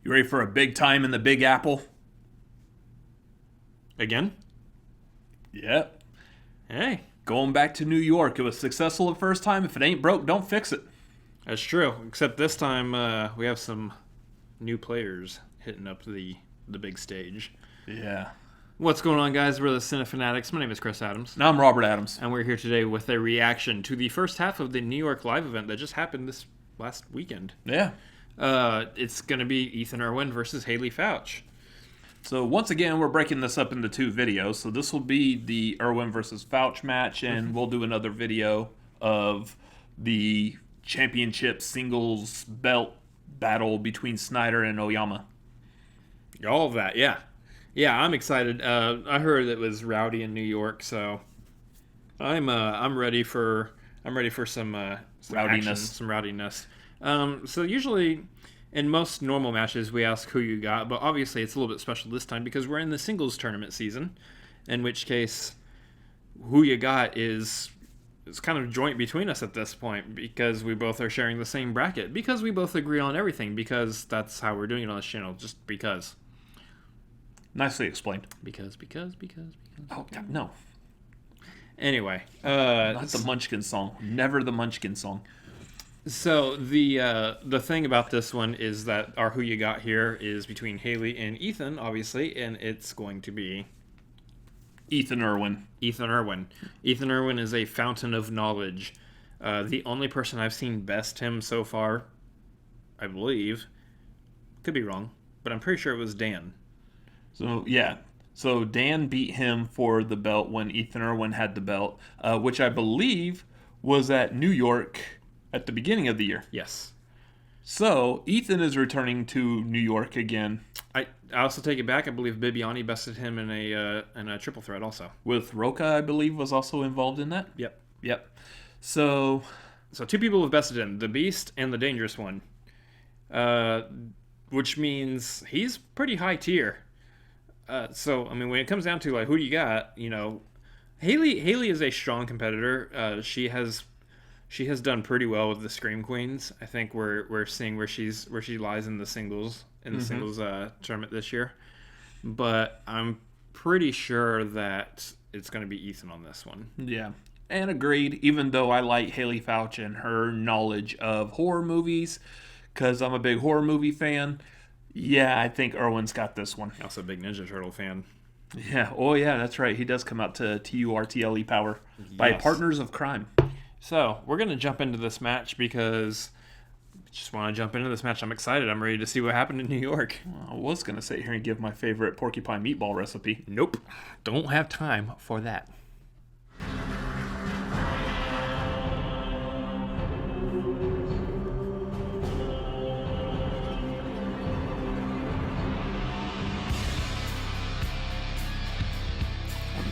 You ready for a big time in the Big Apple? Again? Yep. Hey, Going back to New York. It was successful the first time. If it ain't broke, don't fix it. that's true. Except this time we have some new players hitting up the big stage. Yeah. What's going on, guys? We're the Cinefanatics. My name is Chris Adams. Now I'm Robert Adams. And we're here today with a reaction to the first half of the New York Live event that just happened this last weekend. Yeah. It's going to be Ethan Irwin versus Haley Fouch. So once again, we're breaking this up into two videos. So this will be the Irwin versus Fouch match, and we'll do another video of the championship singles belt battle between Snyder and Oyama. All of that, yeah. Yeah, I'm excited. I heard it was rowdy in New York, so I'm ready for some Rowdiness. action, some rowdiness. So usually in most normal matches we ask who you got, but obviously it's a little bit special this time because we're in the singles tournament season, in which case who you got is kind of joint between us at this point because we both are sharing the same bracket, because we both agree on everything, because that's how we're doing it on this channel, just because. Nicely explained. Because. Oh, God, no. Anyway, Not the Munchkin song. Never the Munchkin song. so the thing about this one is that our who you got here is between Haley and Ethan, obviously, and it's going to be Ethan Irwin. Ethan Irwin. Ethan Irwin is a fountain of knowledge. The only person I've seen best him so far, I believe, could be wrong, but I'm pretty sure it was Dan. So, yeah. So Dan beat him for the belt when Ethan Irwin had the belt, which I believe was at New York at the beginning of the year. Yes. So Ethan is returning to New York again I also take it back. I believe Bibiani bested him in a triple threat also. with Roca, I believe, was also involved in that. Yep. Yep. So, So two people have bested him, the Beast and the Dangerous One, which means he's pretty high tier. So I mean, when it comes down to like who do you got, Haley is a strong competitor. She has done pretty well with the Scream Queens. I think we're seeing where she lies in the singles tournament this year. But I'm pretty sure that it's going to be Ethan on this one. yeah. And agreed, even though I like Haley Fouch and her knowledge of horror movies, because I'm a big horror movie fan. Yeah, I think Irwin's got this one. Also a big Ninja Turtle fan. Yeah. Oh, yeah, that's right. He does come out to TURTLE Power by Yes. Partners of Crime. So we're going to jump into this match because I just want to jump into this match. I'm excited. I'm ready to see what happened in New York. I was going to sit here and give my favorite porcupine meatball recipe. Nope. Don't have time for that.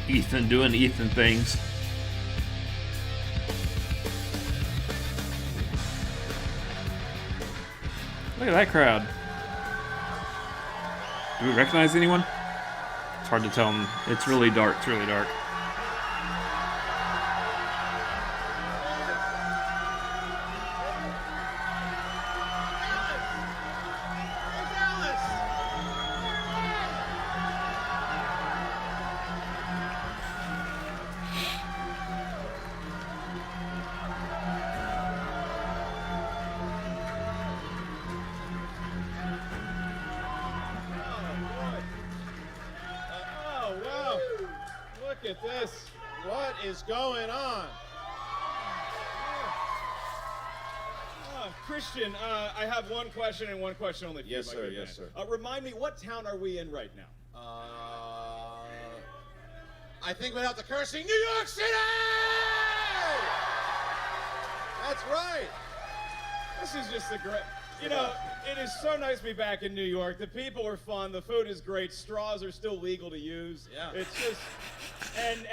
Ethan doing Ethan things. Look at that crowd. Do we recognize anyone? It's hard to tell. It's really dark. It's really dark. Oh, wow. Look at this. What is going on? Christian, I have one question and one question only for you. Yes, my sir, good yes, man. sir. Remind me, what town are we in right now? I think without the cursing, New York City! That's right. This is just a great... it is so nice to be back in New York. The people are fun. The food is great. Straws are still legal to use. Yeah. It's just...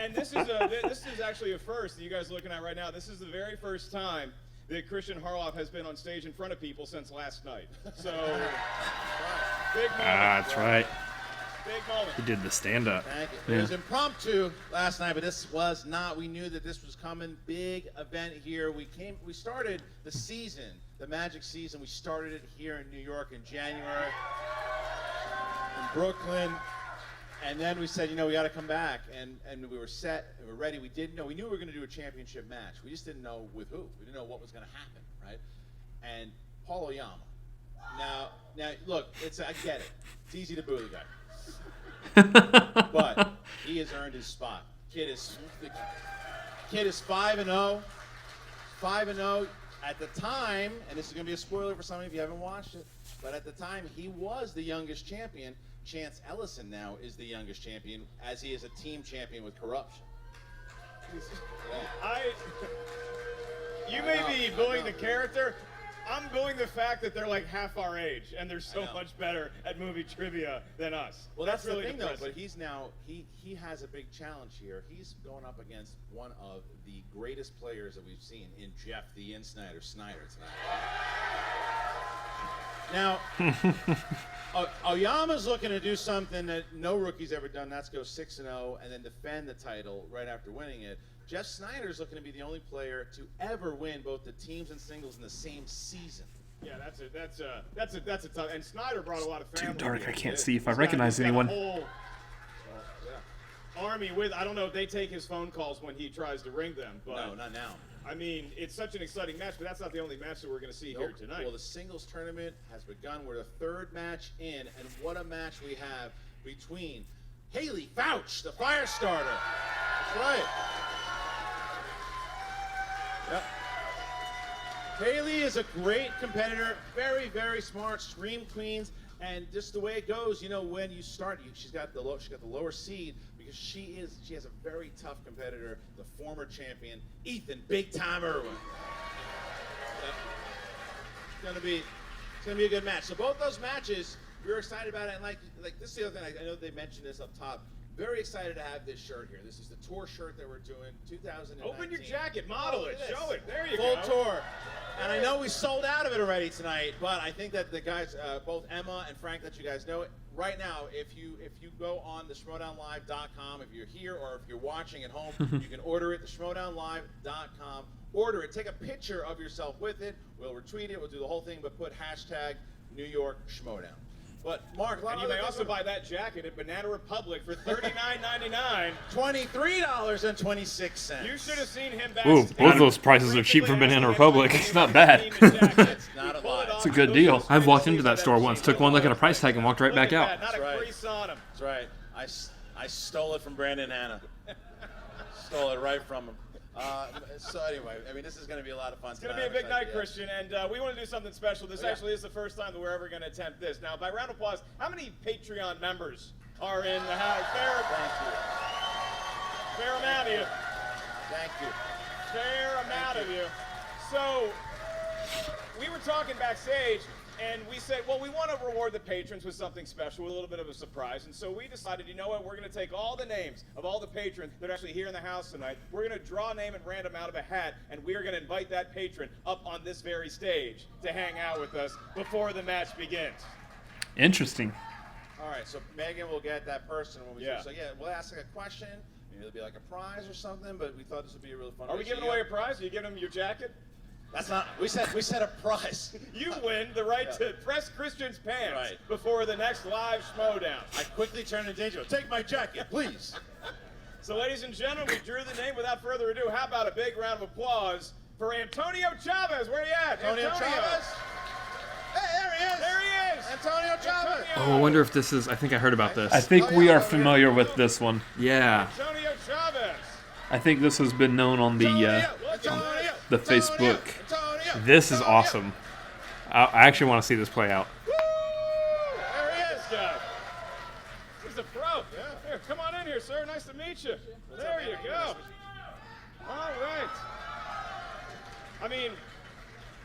And this is actually a first that you guys are looking at right now. This is the very first time that Christian Harloff has been on stage in front of people since last night. So, big moment. That's right. Big moment. He did the stand-up. Thank you. It was impromptu last night, but this was not. We knew that this was coming. Big event here. We started the season, the Magic season. We started it here in New York in January, in Brooklyn, and then we said, we got to come back, and we were set, and we were ready. We didn't know. We knew we were going to do a championship match. We just didn't know with who. We didn't know what was going to happen, right? And Paul Oyama. Now, look, I get it. It's easy to boo the guy. But he has earned his spot. Kid is 5-0. 5-0 at the time, and this is going to be a spoiler for some of you if you haven't watched it, but at the time he was the youngest champion. Chance Ellison now is the youngest champion, as he is a team champion with Corruption. You may be booing the character. I'm booing the fact that they're like half our age and they're so much better at movie trivia than us. Well, that's really the thing, depressing. though. But he's now he has a big challenge here. He's going up against one of the greatest players that we've seen in Jeff the In Snyder tonight. Now, Oyama's looking to do something that no rookie's ever done. That's go 6-0 and then defend the title right after winning it. Jeff Snyder's looking to be the only player to ever win both the teams and singles in the same season. Yeah, that's a tough. And Snyder brought a lot of family. Too dark. here. I can't see if I He's recognize got a anyone. whole army with. I don't know if they take his phone calls when he tries to ring them, but No, not now. I mean, it's such an exciting match, but that's not the only match that we're going to see here tonight. Well, the singles tournament has begun. We're the third match in, and what a match we have between Haley Fouch, the fire starter. That's right. Yep. Haley is a great competitor, very, very smart, scream queens, and just the way it goes, when you start, she's got the lower seed because she has a very tough competitor, the former champion, Ethan Big Time Irwin. Yep. It's gonna be a good match. So both those matches, we were excited about it, and like this is the other thing. I know they mentioned this up top. Very excited to have this shirt here. This is the tour shirt that we're doing, 2019. Open your jacket, model it, show it. There you Full go. tour. And I know we sold out of it already tonight, but I think that the guys, both Emma and Frank, let you guys know it. Right now, if you go on the schmodownlive.com, if you're here or if you're watching at home, you can order it, the schmodownlive.com. Order it. Take a picture of yourself with it. We'll retweet it. We'll do the whole thing, but put hashtag New York Schmodown. But Mark, And you may also buy that jacket at Banana Republic for $39.99. $23.26. You should have seen him Ooh, backstage. both those prices are cheap for Banana Republic. It's not bad. It's not a lie. It's a good deal. I've walked into that store once, took one look at a price tag, and walked right back out. Not a right. crease on him. That's right. I stole it from Brandon Hanna. Stole it right from him. So anyway, I mean, this is going to be a lot of fun. It's going to be a big night, Christian, and we want to do something special. This actually is the first time that we're ever going to attempt this. Now, by round of applause, how many Patreon members are in the house? Fair amount of you. Thank you. Fair amount of you. So, we were talking backstage, and we said, well, we want to reward the patrons with something special, with a little bit of a surprise. And so we decided, you know what, we're going to take all the names of all the patrons that are actually here in the house tonight. We're going to draw a name at random out of a hat, and we're going to invite that patron up on this very stage to hang out with us before the match begins. Interesting. All right, so Megan will get that person when we Yeah. So yeah, we'll ask like a question. Maybe it'll be like a prize or something. But we thought this would be a really fun. Are we giving away a prize? Are you giving them your jacket? That's not. We said a prize. You win the right to press Christian's pants Right. before the next live Schmodown. I quickly turned to Danger. Take my jacket, please. So, ladies and gentlemen, we drew the name. Without further ado, how about a big round of applause for Antonio Chavez? Where are you at? Antonio Chavez. Hey, there he is. There he is. Antonio Chavez. Oh, I wonder if this is. I think I heard about this. I think we are familiar with this one. Yeah. Antonio Chavez. I think this has been known on the the Facebook. This is awesome. I actually want to see this play out. Woo! There he is, guy. He's a pro. Yeah. Here, come on in here, sir. Nice to meet you. There you go. All right. I mean,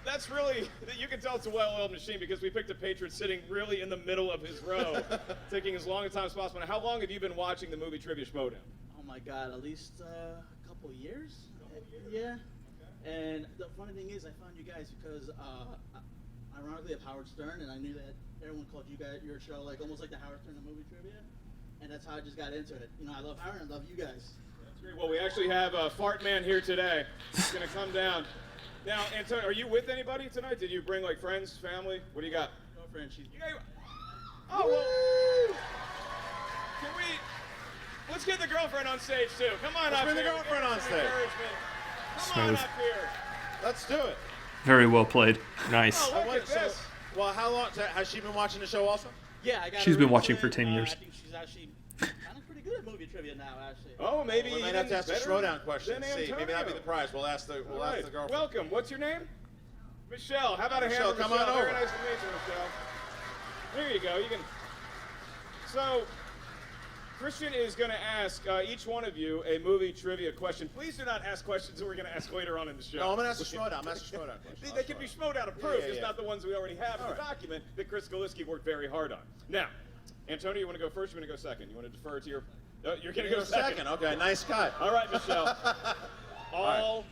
that's really, you can tell it's a well-oiled machine because we picked a patron sitting really in the middle of his row, taking as long a time as possible. Now, how long have you been watching the movie Trivia Schmodown? Oh my God, at least a couple of years. Yeah. And the funny thing is, I found you guys because, ironically, of Howard Stern, and I knew that everyone called you guys your show like almost like the Howard Stern of movie trivia. and that's how I just got into it. You know, I love her and I love you guys. That's great. Well, we actually have Fart Man here today. He's going to come down. Now, Antonio, are you with anybody tonight? Did you bring, like, friends, family? What do you got? Girlfriend, she's. Oh, well. Can we... Let's get the girlfriend on stage, too. Come on up bring the here. girlfriend Give on us some stage. encouragement. Come on Smooth. up here. Let's do it. Very well played. Nice. Oh, look at So, this. well, how long has she been watching the show also? Yeah, I got. She's her been into watching it. for 10 years. I think she's actually kind of pretty good at movie trivia now, actually. Oh, maybe We even might have to ask the better Schmodown question. than See, maybe that'll be Antonio. the prize. We'll ask the All right. girlfriend. Welcome. What's your name? Michelle. How about a hand Michelle, for come Michelle? on Very over. nice to meet you, Michelle. Here you go. You can. So, Christian is going to ask each one of you a movie trivia question. Please do not ask questions that we're going to ask later on in the show. No, I'm gonna ask the Schmodown. I'm asking Schmodown question. They can be Schmodown approved, Yeah, just yeah. not the ones we already have in the All right. document that Chris Galiski worked very hard on. Now, Antonio, you want to go first? You want to go second? You want to defer to your? You're going to go second. Okay, nice cut. All right, Michelle. All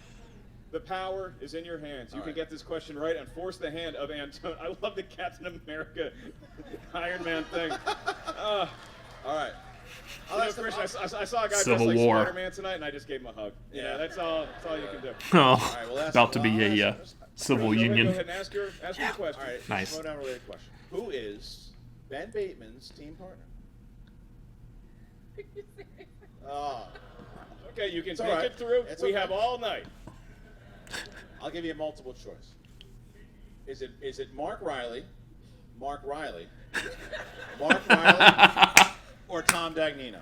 the power is in your hands. You All can right. get this question right and force the hand of Antonio. I love the Captain America Iron Man thing. All right. You know, Christian, I saw a guy Civil dressed like War. Spider-Man tonight, and I just gave him a hug. Yeah, Yeah. that's all you can do. Oh, All right, we'll ask, about to be well, a civil Go ahead union. and ask your question. All right, Nice. Schmodown related question. Who is Ben Bateman's team partner? Oh, Okay, you can It's all think right. it through. It's We okay. have all night. I'll give you a multiple choice. Is it Mark Riley, Mark Riley, or Tom Dagnino?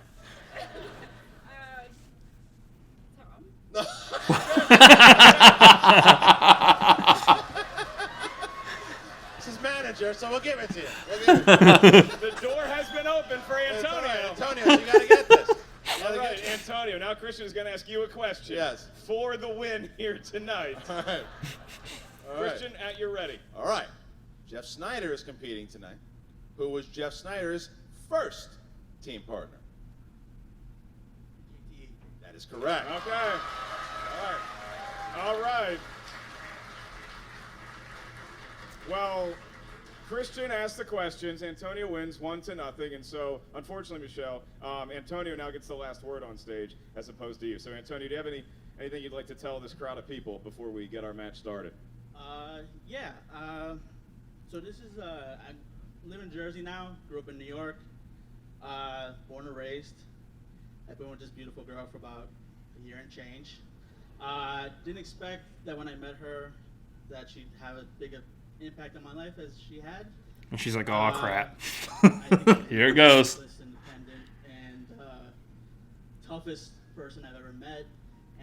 Tom. This is manager, so we'll give it to you. The door has been open for Antonio. Antonio, you gotta get this. You All gotta right, get this. Antonio. Now Christian is going to ask you a question. Yes. For the win here tonight. All right. All right. Christian, at your ready. All right. Jeff Snyder is competing tonight. Who was Jeff Snyder's first team partner? GTE. That is correct. Okay. All right. All right. Well, Christian asked the questions. Antonio wins 1-0, and so unfortunately, Michelle, Antonio now gets the last word on stage as opposed to you. So, Antonio, do you have anything you'd like to tell this crowd of people before we get our match started? Yeah. So this is I live in Jersey now. Grew up in New York. Born and raised. I've been with this beautiful girl for about a year and change. Didn't expect that when I met her that she'd have a bigger impact on my life as she had. And she's like, oh, crap. I think Here it goes. Selfless, independent, and toughest person I've ever met,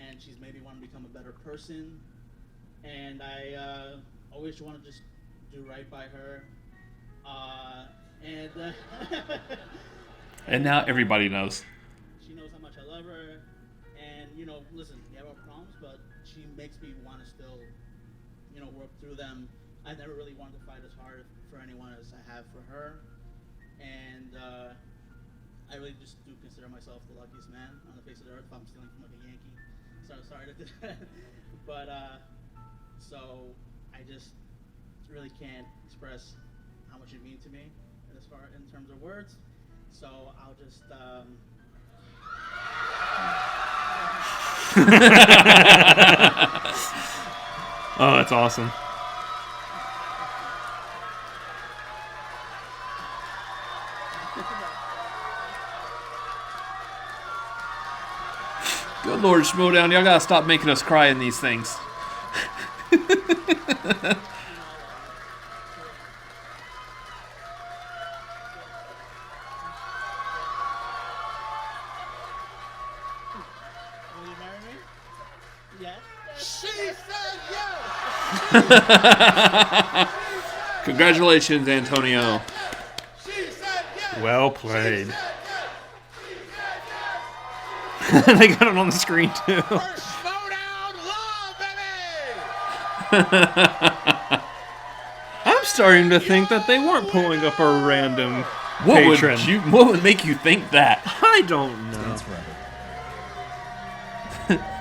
and she's made me want to become a better person. And I always want to just do right by her. And now everybody knows. She knows how much I love her, and listen, we have our problems, but she makes me want to still, work through them. I never really wanted to fight as hard for anyone as I have for her, and I really just do consider myself the luckiest man on the face of the earth. If I'm stealing from like a Yankee, so sorry to do that, but so I just really can't express how much you mean to me as far in terms of words. So I'll just Oh, that's awesome. Good Lord, Schmodown, y'all gotta stop making us cry in these things. will you marry me? Yes. She said yes. Congratulations, Antonio. She said yes. Well played. She said yes. They got it on the screen, too. For Schmodown love, baby. I'm starting to think that they weren't pulling up a random What patron. what would make you think that? I don't know.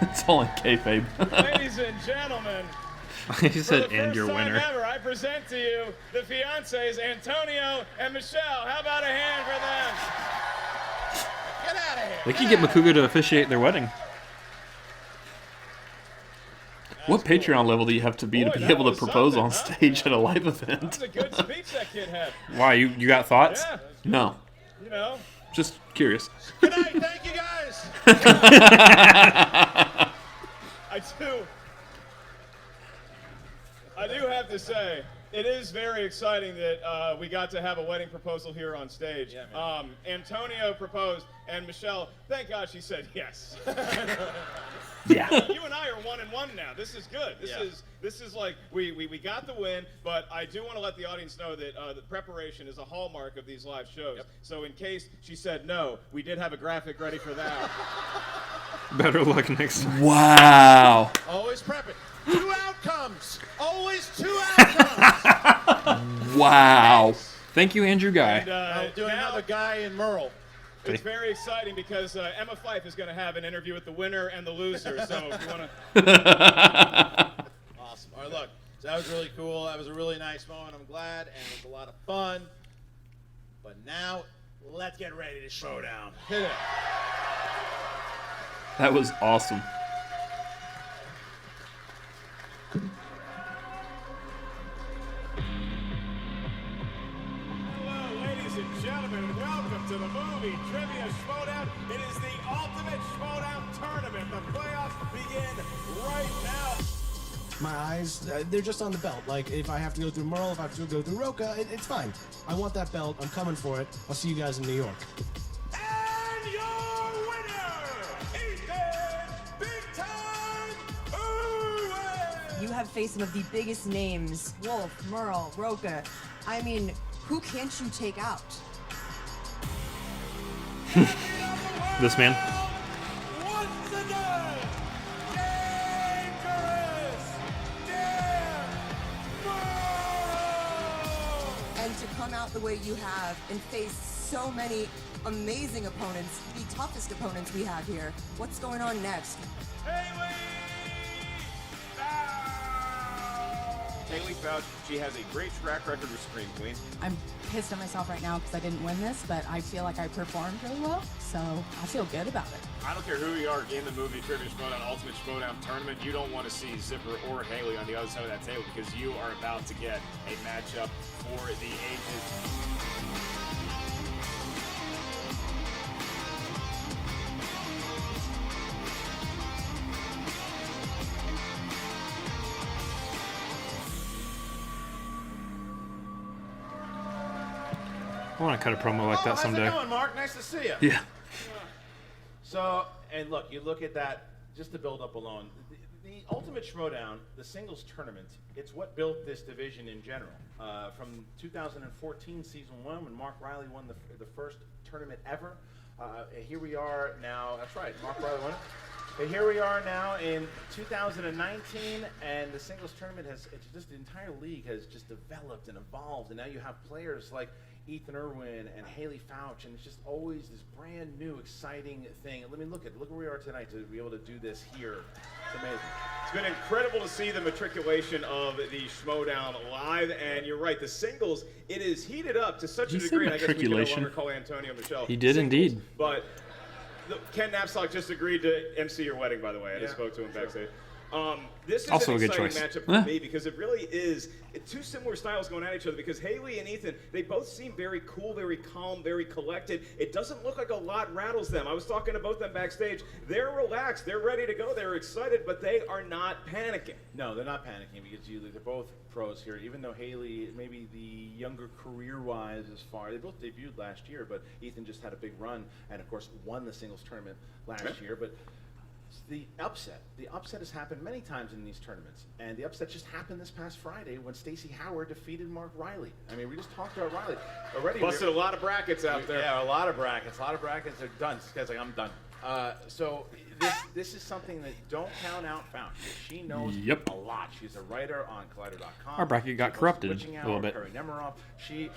It's all in kayfabe. Ladies and gentlemen, He for said, the and first your time winner. ever, I present to you the fiancés, Antonio and Michelle. How about a hand for them? Get out of here. They could get Makuga to officiate their wedding. What Patreon level do you have to be Boy, to be that able to was propose on something, huh? stage at a live That event? was a good speech that kid had. Why, you got thoughts? Yeah, No, you know. just curious. Good night. Thank you, guys. I do have to say, it is very exciting that we got to have a wedding proposal here on stage. Yeah, man. Antonio proposed, and Michelle, thank God she said yes. Yeah. You and I are 1-1 now. This is good. This is like we got the win, but I do want to let the audience know that the preparation is a hallmark of these live shows. Yep. So in case she said no, we did have a graphic ready for that. Better luck next time. Wow. Always prepping. 2 outcomes. Always 2 outcomes. Wow. Thank you, Andrew Guy. And, I'm doing now another guy in Merle. it's very exciting because Emma Fyfe is going to have an interview with the winner and the loser. So if you want to. Awesome. All right, look. So that was really cool. That was a really nice moment. I'm glad, and it was a lot of fun. But now, let's get ready to showdown. Hit it. That was awesome. Hello, ladies and gentlemen, and welcome to the movie Trivia Schmodown. It is the ultimate Schmodown tournament. The playoffs begin right now. My eyes, they're just on the belt. Like, if I have to go through Merle, if I have to go through Roca, it's fine. I want that belt. I'm coming for it. I'll see you guys in New York. And your winner, Ethan Big Time Uwe! You have faced some of the biggest names: Wolf, Merle, Roca. I mean, who can't you take out? This man. Once again, Dangerous Dan Merle! And to come out the way you have and face so many amazing opponents, the toughest opponents we have here. What's going on next? Haley Fouch! Haley Fouch, she has a great track record with Scream Queen. I'm pissed at myself right now because I didn't win this, but I feel like I performed really well, so I feel good about it. I don't care who you are in the movie Trivia Schmodown, Ultimate Schmodown Tournament, you don't want to see Zipper or Haley on the other side of that table because you are about to get a matchup for the ages. I want to cut a promo like that someday. How's it going, Mark? Nice to see you. Yeah. So, and look, you look at that, just to build up alone. The Ultimate Schmodown, the singles tournament, it's what built this division in general. From 2014 Season 1, when Mark Riley won the first tournament ever. Here we are now, that's right, Mark Riley won it. And here we are now in 2019, and the singles tournament it's just the entire league has just developed and evolved, and now you have players like Ethan Irwin and Haley Fouch, and it's just always this brand new, exciting thing. Let me look where we are tonight to be able to do this here. It's amazing. It's been incredible to see the matriculation of the Schmodown live, and you're right, the singles, it is heated up to such a Did he say degree, and I guess we can no matriculation? longer call Antonio Michelle He did singles, indeed. But Ken Knapsack just agreed to MC your wedding, by the way. I just Yeah, spoke to him sure. backstage. This is Also an a good exciting choice. matchup for me because it really is two similar styles going at each other because Haley and Ethan, they both seem very cool, very calm, very collected. It doesn't look like a lot rattles them. I was talking to both of them backstage. They're relaxed. They're ready to go. They're excited, but they are not panicking. No, they're not panicking because they're both pros here. Even though Haley, maybe the younger career-wise as far, they both debuted last year, but Ethan just had a big run and, of course, won the singles tournament last year. But the upset has happened many times in these tournaments, and the upset just happened this past Friday when Stacey Howard defeated Mark Riley. I mean, we just talked about Riley already. Busted a lot of brackets out there. Yeah, a lot of brackets. A lot of brackets are done. This guy's like, I'm done. So this is something that don't count out Fouch. She knows Yep. a lot. She's a writer on Collider.com. Our bracket got She knows corrupted Switching a little Hour, bit. Perry Nemiroff. She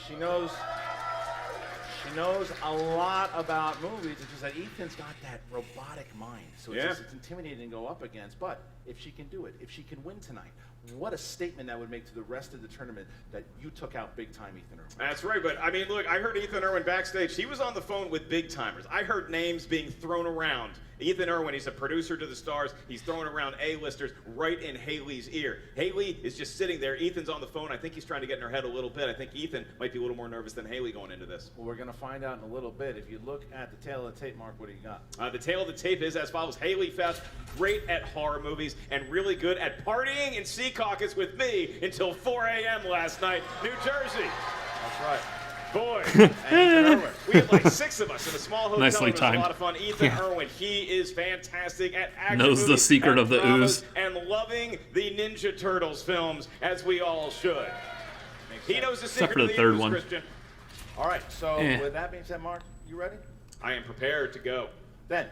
knows a lot about movies. It's just that Ethan's got that robotic mind, so it's Yeah. just it's intimidating to go up against. But if she can do it, if she can win tonight. What a statement that would make to the rest of the tournament that you took out big time Ethan Irwin. That's right, but I mean, look, I heard Ethan Irwin backstage. He was on the phone with big timers. I heard names being thrown around. Ethan Irwin, he's a producer to the stars. He's throwing around A-listers right in Haley's ear. Haley is just sitting there. Ethan's on the phone. I think he's trying to get in her head a little bit. I think Ethan might be a little more nervous than Haley going into this. Well, we're going to find out in a little bit. If you look at the tail of the tape, Mark, what do you got? The tale of the tape is as follows. Haley Fast, great at horror movies and really good at partying in Sea Caucus with me until 4 a.m. last night, New Jersey. That's right. Boy, and Ethan Irwin. We had like 6 of us in a small hotel. Nicely It was timed. a lot of fun. Ethan Irwin, he is fantastic at action Knows the movies secret and of the dramas ooze. and loving the Ninja Turtles films, as we all should. He knows the secret for of the the third ooze, one. Christian. All right, so Eh. with that being said, Mark, you ready? I am prepared to go. Then,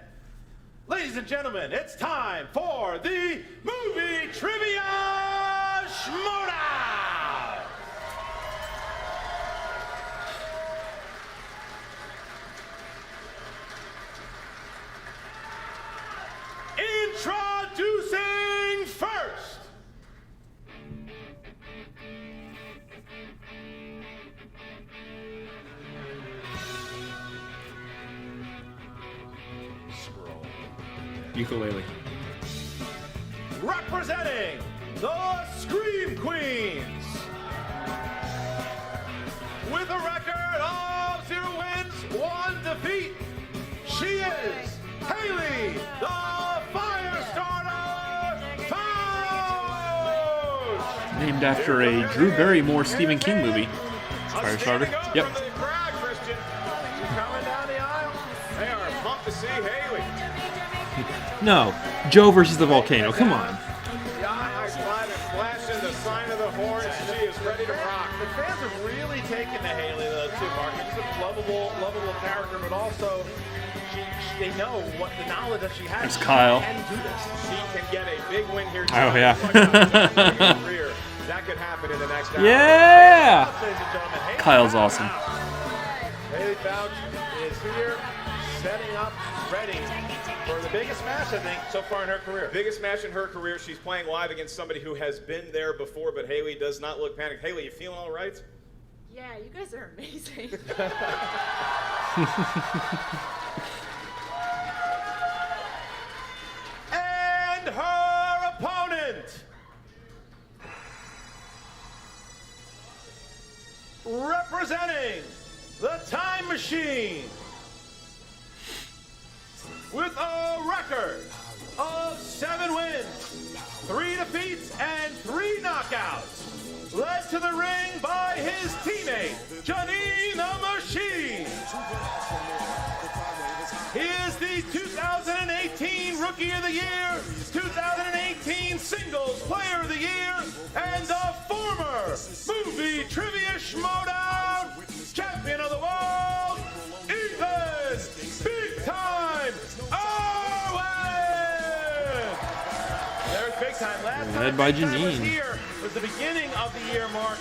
ladies and gentlemen, it's time for the Movie Trivia Showdown! Introducing first. Ukulele. Representing the Scream Queens. With a record of 0 wins, 1 defeat, she is Haley, the Firestarter Fouch! Named after a Drew Barrymore Stephen King movie. Firestarter. Yep. From the crowd, Christian. Coming down the aisle. They are pumped to see Haley. No, Joe versus the volcano. Come on. The eyes wide and flashing the sign of the horns. She is ready to rock. The fans are really taking to Haley, though, too, Mark. She's a lovable character, but also they know what the knowledge that she has. There's Kyle. She can do this. She can get a big win here. Oh, yeah. Career. That could happen in the next hour. Yeah! Ladies and gentlemen, Haley Kyle's Fouch. awesome. Haley Fouch is here, setting up, ready for the biggest match, I think, so far in her career. Biggest match in her career. She's playing live against somebody who has been there before, but Haley does not look panicked. Haley, you feeling all right? Yeah, you guys are amazing. And her opponent, representing the Time Machine, with a record of 7 wins, 3 defeats, and 3 knockouts, led to the ring by his teammate, Janine the Machine. He is the 2018 Rookie of the Year, 2018 Singles Player of the Year, and the former Movie Trivia Schmodown Champion of the World, Ethan Big Time Irwin! There's Big Time. Last Led time by Big Time was Janine. here was the beginning of the year, Mark.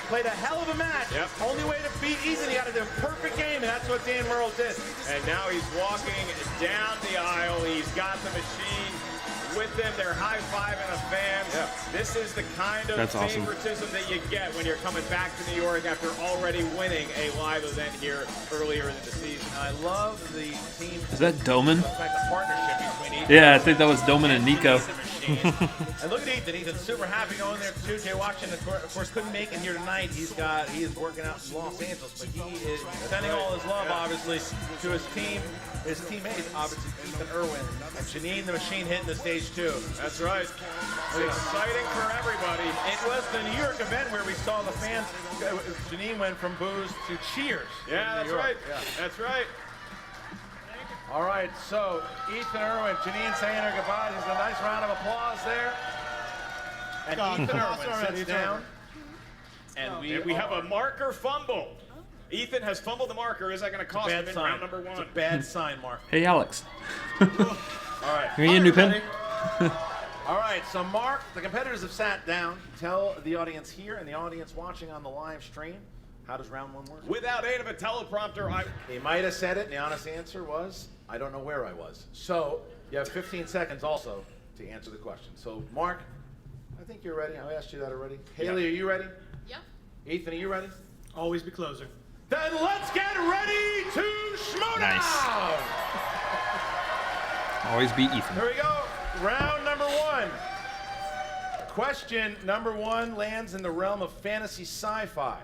Played a hell of a match. Yep. Only way to beat Ethan, he had to do a perfect game, and that's what Dan Murrell did. And now he's walking down the aisle. He's got the machine with him. They're high-fiving the fans. Yeah. This is the kind of That's awesome. favoritism that you get when you're coming back to New York after already winning a live event here earlier in the season. I love the team. Is that Doman? Looks like the partnership between Ethan Yeah, I think that was Doman and Nico. and look at Ethan. Ethan's super happy going there too. Jay Watson, of course, couldn't make it here tonight. He is working out in Los Angeles, but he is sending all his love, obviously, to his team, his teammates, obviously Ethan Irwin and Janine the Machine hitting the stage too. That's right. It's exciting for everybody. It was the New York event where we saw the fans. Janine went from boos to cheers. Yeah, in that's New York. right. Yeah. That's right. All right, so Ethan Irwin, Janine saying her goodbyes. There's a nice round of applause there. And Ethan Irwin sits down. And We have a marker fumble. Ethan has fumbled the marker. Is that going to cost him bad in sign. round number 1? It's a bad sign, Mark. Hey, Alex. All right. Are you a new pen? All right, so Mark, the competitors have sat down. Tell the audience here and the audience watching on the live stream, how does round 1 work? Without aid of a teleprompter, He might have said it, and the honest answer was, I don't know where I was. So you have 15 seconds also to answer the question. So, Mark, I think you're ready. I asked you that already. Haley, are you ready? Yep. Ethan, are you ready? Always be closer. Then let's get ready to schmo down! Always beat Ethan. Here we go. Round number 1. Question number 1 lands in the realm of fantasy sci-fi.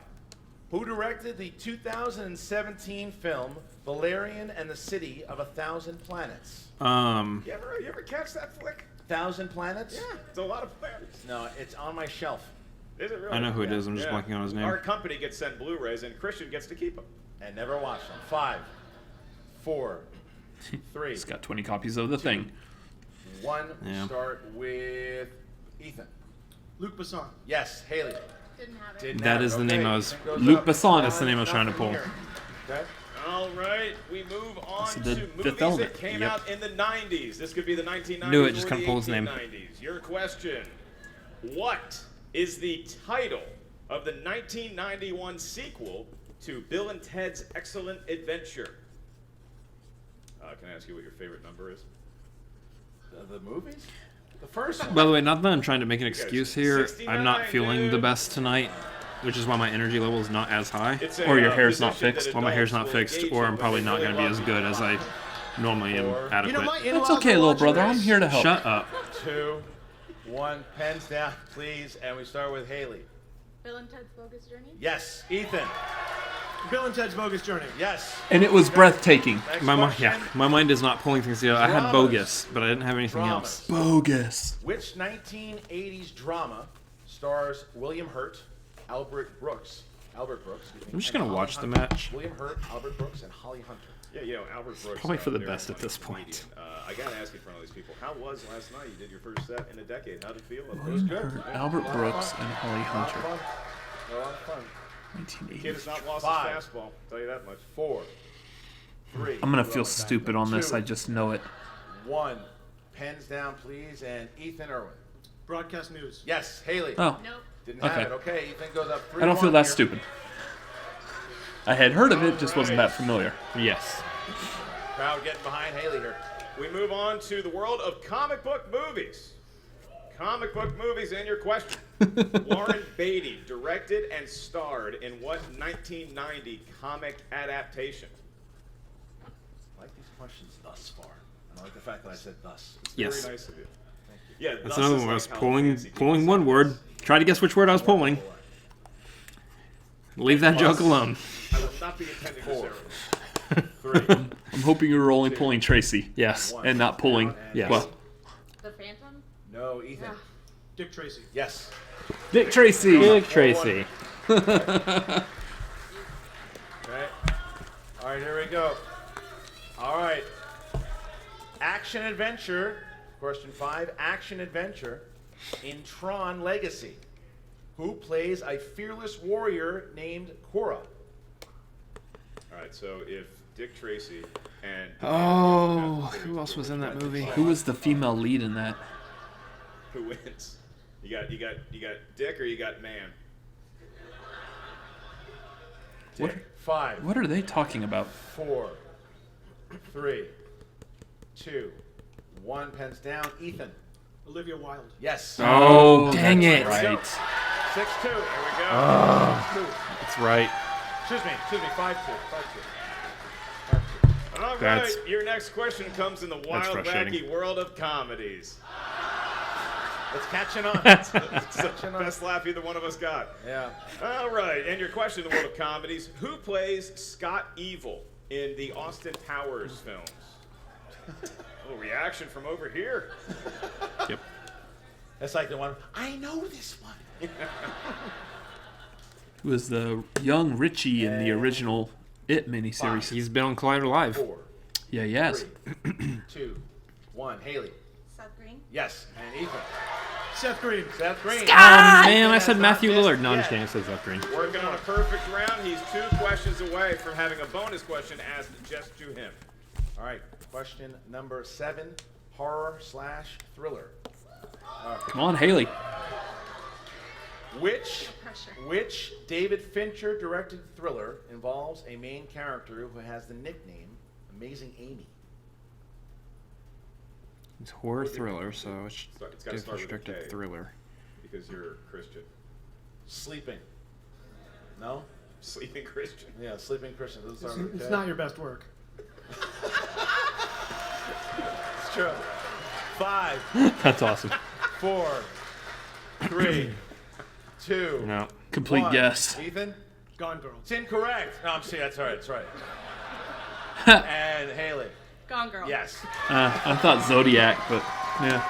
Who directed the 2017 film Valerian and the City of 1,000 Planets? You ever catch that flick? 1,000 Planets? Yeah, it's a lot of planets. No, it's on my shelf. Is it really? I know who it is. I'm just blanking on his name. Our company gets sent Blu-rays, and Christian gets to keep them. And never watch them. 5, 4, 3. He's got 20 copies of the thing. 1. Yeah. Start with Ethan. Luc Besson. Yes, Haley. Didn't have it. Didn't That have is it. the Okay, name I was. Ethan goes Luc up. Besson. That's the name I was trying to pull. Nothing here. Okay. All right, we move on So to the movies Fifth Element. that came Yep. out in the 90s. This could be the 1990s Knew it, just or couldn't the pull his name. 1890s. Your question: what is the title of the 1991 sequel to Bill and Ted's Excellent Adventure? Can I ask you what your favorite number is? The movies? The first one. By the way, not that I'm trying to make an excuse here. 69, I'm not feeling the dude. best tonight, which is why my energy level is not as high. It's a, Or your hair's not position fixed. that Well, my hair's not adults will fixed, engage or in, I'm but probably they not really going to be love as good as I normally am adequate. You know, my That's in-laws okay, are little watching brother. I'm this. here to help. Shut up. 2, 1. Pens down, please. And we start with Haley. Bill and Ted's Bogus Journey? Yes. Ethan. Bill and Ted's Bogus Journey. Yes. And it was breathtaking. Next My mind, question. yeah, my mind is not pulling things together. I had Dramas. bogus, but I didn't have anything else. Dramas. Bogus. Which 1980s drama stars William Hurt, Albert Brooks? Excuse me, I'm just and gonna Holly watch the Hunter. match. William Hurt, Albert Brooks, and Holly Hunter. Yeah, you know, Albert Brooks. Probably for the very best at funny this point. comedian. I gotta ask you in front of these people, how was last night? You did your first set in a decade. How did it feel? It was good. Albert Brooks and Holly A lot of Hunter. fun. A lot of fun. Kid has not lost 5. his fastball. I'll tell you that much. 4, 3. I'm gonna feel stupid on this. 2, I just know it. 1. Pens down, please. And Ethan Irwin. Broadcast news. Yes. Haley. Oh, Nope. Didn't have okay. it. Okay. Ethan goes up 3. I don't feel that stupid. I had heard of it, just wasn't that familiar. Yes. Crowd getting behind Haley here. We move on to the world of comic book movies. Comic book movies, and your question. Warren Beatty directed and starred in what 1990 comic adaptation? I like these questions thus far. And I like the fact that I said thus. It's Yes. very nice of you. Yeah, That's thus another is one. I like was how pulling fancy people one say word. this. Try to guess which word I was pulling. Leave that joke alone. I will not be attending this 4, ceremony. 3. I'm hoping you were only pulling Tracy Yes. and not pulling. Yes. Well, The Phantom? No, Ethan. Dick Tracy. Yes. Dick Tracy. Dick Tracy. Okay. All right, here we go. All right. Action adventure. Question 5. Action adventure in Tron Legacy. Who plays a fearless warrior named Korra? All right, so if Dick Tracy and Oh, who else was in that movie? Who was the female lead in that? who wins? You got Dick or you got Man? What, 5, what are they talking about? 4, 3, 2, 1. Pens down. Ethan. Olivia Wilde. Yes. Oh, dang it. Right. 6-2. There we go. 6-2. That's right. Excuse me. 5-2. 5-2. All right, That's- your next question comes in the wild, frustrating. wacky world of comedies. It's catching on. It's the best laugh either one of us got. Yeah. All right, and your question in the world of comedies: who plays Scott Evil in the Austin Powers films? A little reaction from over here. Yep. That's like the one. I know this one. Who was the young Richie in the original It miniseries? He's been on Collider Live. 4, Yeah, yes. 3, 2, 1. Haley. Seth Green. Yes. And Ethan. Seth Green. Seth Green. Man, I Has said not Matthew missed Lillard. No, I'm yet. just kidding. I said Seth Green. Working on a perfect round. He's 2 questions away from having a bonus question asked just to him. All right. Question number 7. Horror/thriller. Come on, Haley. Which David Fincher directed thriller involves a main character who has the nickname Amazing Amy? It's horror thriller, so it's It's got to start with a restricted K. thriller. Because you're Christian. Sleeping. No? Sleeping Christian. Yeah, sleeping Christian. Doesn't start with a It's K. not your best work. It's true. 5, That's awesome. 4, 3, 2. No. Complete 1. guess. Ethan? Gone Girl. It's incorrect. No, I'm saying that's all right. That's right. And Haley? Gone Girl. Yes. I thought Zodiac, but yeah.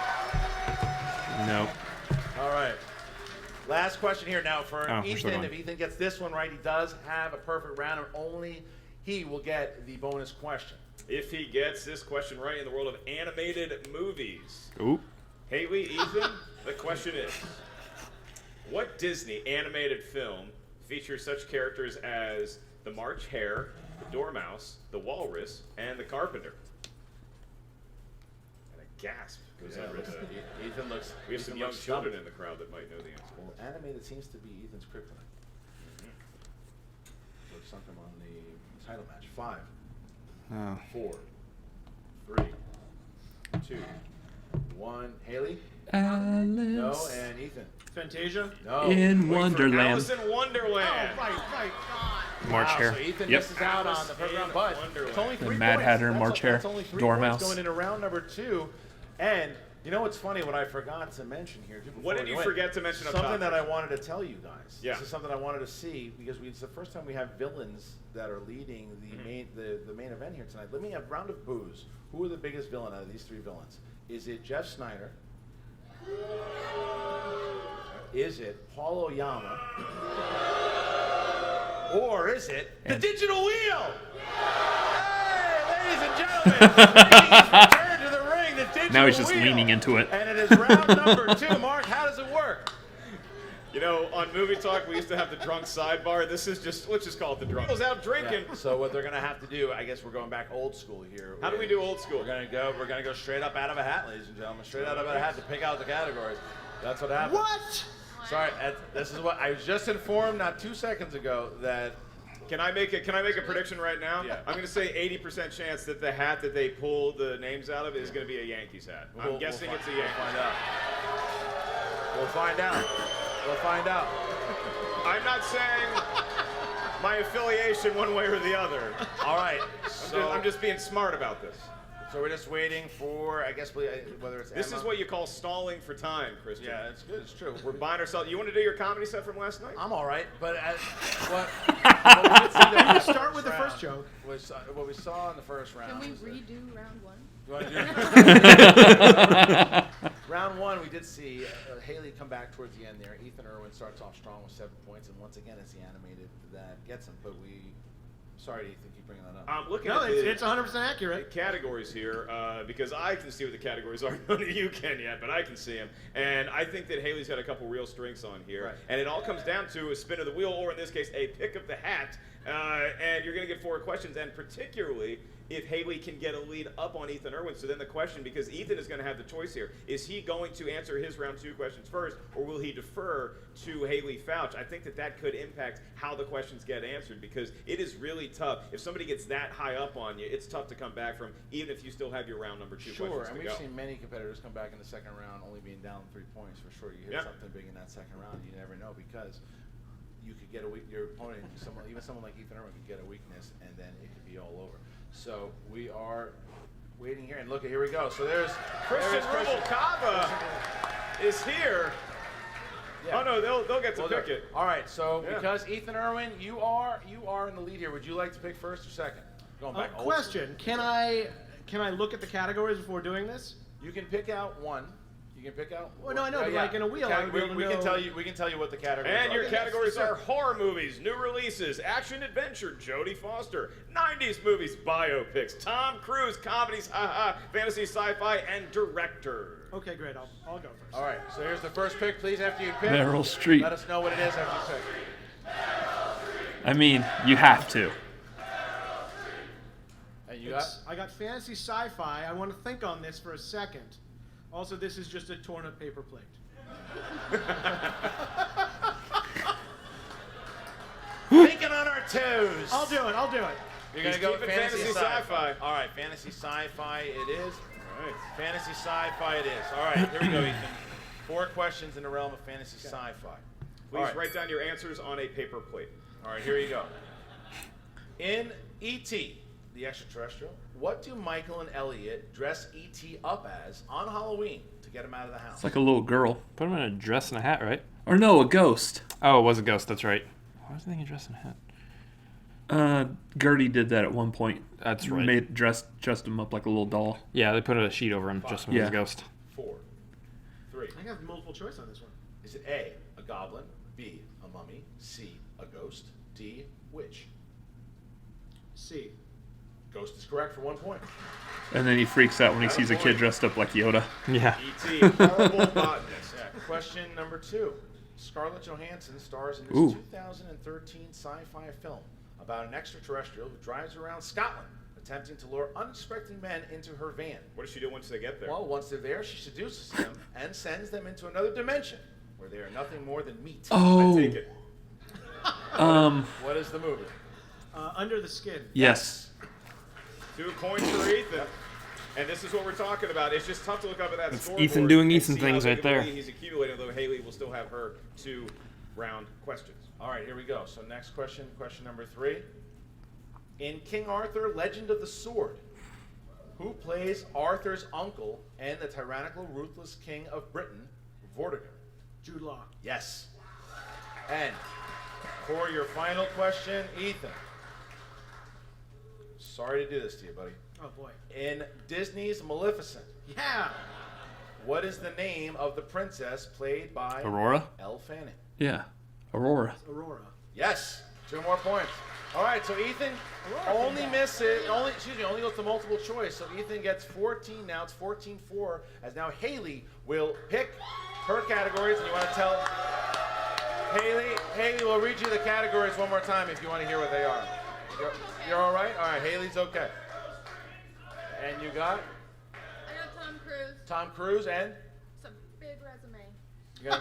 No. All right. Last question here now for Oh, we're still Ethan. going. If Ethan gets this one right, he does have a perfect round, and only he will get the bonus question. If he gets this question right in the world of animated movies, Oop. Haley, Ethan, the question is, what Disney animated film features such characters as the March Hare, the Dormouse, the Walrus, and the Carpenter? And a gasp goes over to Ethan looks. We have some Ethan young looks children stumped. in the crowd that might know the answer. Well, animated seems to be Ethan's kryptonite. Looks something on the title match. 5, Oh. 4, 3, 2, 1. Haley? Alice No. And Ethan? Fantasia? No. in Wonderland. Alice in Wonderland. Oh, right. March Wow, Hare. so Ethan Yep. misses out on Alice the first in round, but Wonderland. it's only 3 The Mad points. Hatter, That's March Hare, That's only 3 Dormouse. points going into round number 2. And you know what's funny? What I forgot to mention here. Too, What did before we you went, forget to mention up Something top? that I wanted to tell you guys. Yeah. This is something I wanted to see because it's the first time we have villains that are leading the main event here tonight. Let me have round of boos. Who are the biggest villain out of these 3 villains? Is it Jeff Snyder? Is it Paul Oyama? Or is it the Digital Wheel? Hey, ladies and gentlemen, making his return to the ring, the Digital Now he's just Wheel. leaning into it. And it is round number 2. Mark, how does it work? You know, on Movie Talk, we used to have the drunk sidebar. This is just, let's just call it the drunk. Goes out drinking. Yeah, so what they're gonna have to do, I guess we're going back old school here. How do we do old school? We're gonna go straight up out of a hat, ladies and gentlemen. Straight out of a hat to pick out the categories. That's what happens. What? Sorry, this is what I was just informed not 2 seconds ago that. Can I make a prediction right now? Yeah. I'm going to say 80% chance that the hat that they pull the names out of is going to be a Yankees hat. I'm guessing it's a Yankees. We'll find out. We'll find out. I'm not saying my affiliation one way or the other. All right. So I'm just being smart about this. So we're just waiting for, I guess, whether it's This Emma. is what you call stalling for time, Christian. Yeah, it's good. It's true. We're buying ourselves. You want to do your comedy set from last night? I'm all right, but what we did see that Start with the first joke. was what we saw in the first round. Can we was that- redo round 1? You wanna do- Round 1, we did see Haley come back towards the end there. Ethan Irwin starts off strong with 7 points, and once again, it's the animated that gets him. But sorry, Ethan, keep bringing that up. I'm looking No, at the it's 100% accurate. categories here because I can see what the categories are. None of you can yet, but I can see them. And I think that Haley's got a couple real strengths on here. Right. And it all comes down to a spin of the wheel, or in this case, a pick of the hat. And you're going to get 4 questions, and particularly if Haley can get a lead up on Ethan Irwin. So then the question, because Ethan is going to have the choice here, is he going to answer his round 2 questions first, or will he defer to Haley Fouch? I think that could impact how the questions get answered, because it is really tough. If somebody gets that high up on you, it's tough to come back from, even if you still have your round number 2 Sure, questions and to we've go. seen many competitors come back in the second round only being down 3 points for sure. You hit Yeah. something big in that second round, you never know, because you could get your opponent, even someone like Ethan Irwin could get a weakness, and then it could be all over. So we are waiting here, and look, here we go. So there's Christian Rubalcaba is here. Yeah. Oh no, they'll get to pick it. All right, so Yeah. because Ethan Irwin, you are in the lead here. Would you like to pick first or second? Going back. old Question: Can I look at the categories before doing this? school. You can pick out one. You can pick out. Well, no, I know, but like in a wheel, I would be able to we can know- tell you. We can tell you what the categories And are. your categories are horror movies, new releases, action adventure, Jodie Foster, 90s movies, biopics, Tom Cruise, comedies, haha, fantasy, sci-fi, and director. Okay, great. I'll go first. All right, so here's the first pick. Please, after you pick, Meryl Streep. let us know what it is after you pick. I mean, you have to. And you got? I got fantasy sci-fi. I want to think on this for a second. Also, this is just a torn up paper plate. Thinking on our toes. I'll do it. You're going to He's go with keeping fantasy fantasy sci-fi. sci-fi. All right, fantasy sci-fi it is. All right. Fantasy sci-fi it is. All right, here we go, Ethan. 4 questions in the realm of fantasy sci-fi. Please All right. write down your answers on a paper plate. All right, here you go. In E.T., the extraterrestrial, what do Michael and Elliot dress E.T. up as on Halloween to get him out of the house? It's like a little girl. Put him in a dress and a hat, right? Or no, a ghost. Oh, it was a ghost. That's right. Why was I thinking dress and a hat? Gertie did that at one point. That's right. Dressed him up like a little doll. Yeah, they put a sheet over him just when he was a Yeah. ghost. 4, 3. I have multiple choice on this one. Is it A, a goblin, B, a mummy, C, a ghost, D, witch? C. Ghost is correct for 1 point. And then he freaks out when he sees a kid dressed up like Yoda. Yeah. E.T. Horrible botanist. Yeah. Question number 2. Scarlett Johansson stars in this Ooh. 2013 sci-fi film about an extraterrestrial who drives around Scotland attempting to lure unsuspecting men into her van. What does she do once they get there? Well, once they're there, she seduces them and sends them into another dimension where they are nothing more than meat. Oh. I take it. What is the movie? Under the Skin. Yes. 2 points for Ethan. And this is what we're talking about. It's just tough to look up at that That's scoreboard Ethan doing and Ethan see how things big right of a there. lead he's accumulating, although Haley will still have her 2 round questions. All right, here we go. So next question, question number 3. In King Arthur, Legend of the Sword, who plays Arthur's uncle and the tyrannical, ruthless king of Britain, Vortigern? Jude Law. Yes. And for your final question, Ethan. Sorry to do this to you, buddy. Oh boy. In Disney's Maleficent, Yeah. what is the name of the princess played by Aurora? Elle Fanning? Yeah. Aurora. Aurora. Yes. 2 more points. All right, so Ethan only goes to multiple choice. So Ethan gets 14 now. It's 14-4, as now Haley will pick her categories. And you want to tell Haley will read you the categories one more time if you want to hear what they are. You're all right? All right, Haley's okay. And you got I got Tom Cruise. Tom Cruise and It's a big resume. you got,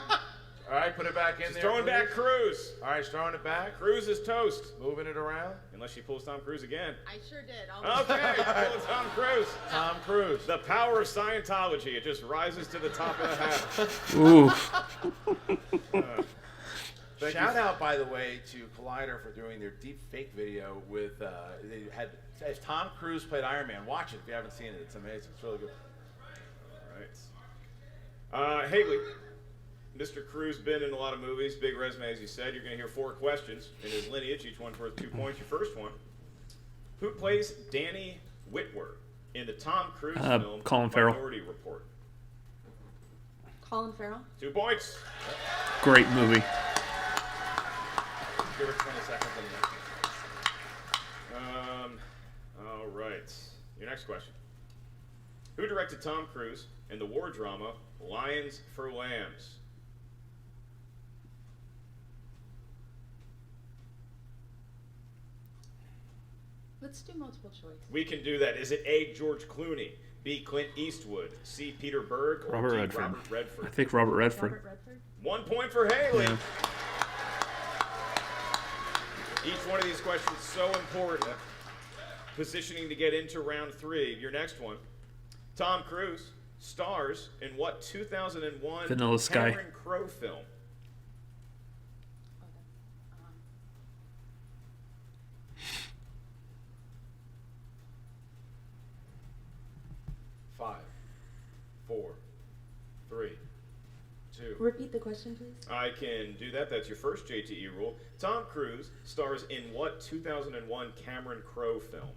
all right, put it back in She's there. throwing back please. Cruz. All right, she's throwing it back. Cruz is toast. Moving it around. Unless she pulls Tom Cruise again. I sure did. Okay, pulling Tom Cruise. Tom Cruise. The power of Scientology. It just rises to the top of the hat. Ooh. Shout out, by the way, to Collider for doing their deep fake video with they had if Tom Cruise played Iron Man. Watch it if you haven't seen it. It's amazing. It's really good. All right. Haley, Mr. Cruz been in a lot of movies, big resume, as you said. You're going to hear 4 questions in his lineage, each one worth 2 points. Your first one: who plays Danny Whitwer in the Tom Cruise film Colin Farrell. Minority Report? Colin Farrell. 2 points. Great movie. Give her 20 seconds on that. All right. Your next question: who directed Tom Cruise in the war drama Lions for Lambs? Let's do multiple choice. We can do that. Is it A, George Clooney, B, Clint Eastwood, C, Peter Berg, or Robert D, Redford. Robert Redford? I think Robert Redford. Robert Redford. 1 point for Haley. Yeah. Each one of these questions so important. Positioning to get into round 3. Your next one: Tom Cruise stars in what 2001 Vanilla Sky. Cameron Crowe film? Five, 4, 3, 2. Repeat the question, please. I can do that. That's your first JTE rule. Tom Cruise stars in what 2001 Cameron Crowe film?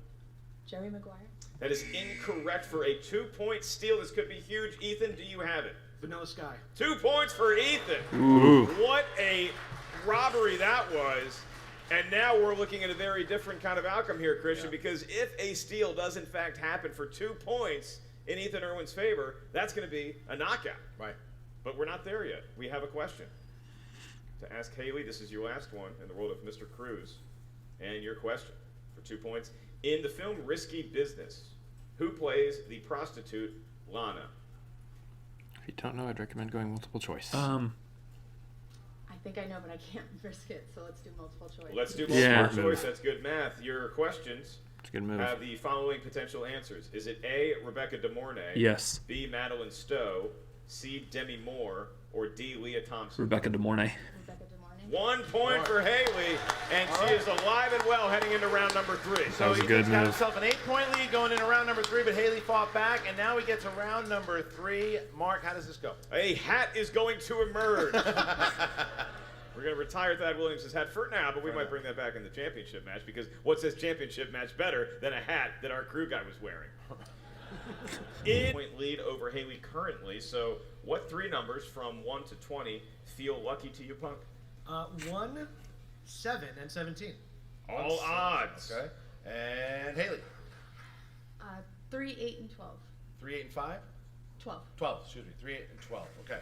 Jerry Maguire. That is incorrect for a 2-point steal. This could be huge. Ethan, do you have it? Vanilla Sky. 2 points for Ethan. Ooh. What a robbery that was. And now we're looking at a very different kind of outcome here, Christian, because if a steal does in fact happen for 2 points in Ethan Irwin's favor, that's going to be a knockout. Right. But we're not there yet. We have a question to ask Haley. This is your last one in the world of Mr. Cruz. And your question for 2 points. In the film Risky Business, who plays the prostitute Lana? If you don't know, I'd recommend going multiple choice. I think I know, but I can't risk it, so let's do multiple choice. Let's do multiple Yeah. choice. That's good math. Your questions It's a good move. have the following potential answers. Is it A, Rebecca De Mornay? Yes. B, Madeline Stowe? C, Demi Moore? Or D, Leah Thompson? Rebecca De Mornay. Rebecca De Mornay. 1 point for Haley, and she is alive and well heading into round number 3. That was a good Ethan's got move. himself an 8-point lead going into round number 3, but Haley fought back, and now we get to round number 3. Mark, how does this go? A hat is going to emerge. We're going to retire Thad Williams' hat for now, but we might bring that back in the championship match, because what's this championship match better than a hat that our crew guy was wearing? Point lead over Haley currently, so what 3 numbers from 1 to 20 feel lucky to you, Punk? 1, 7, and 17. All odds. Okay. And Haley? 3, 8, and 12. 3, 8, and 5? 12. 12, excuse me. 3, 8, and 12. Okay.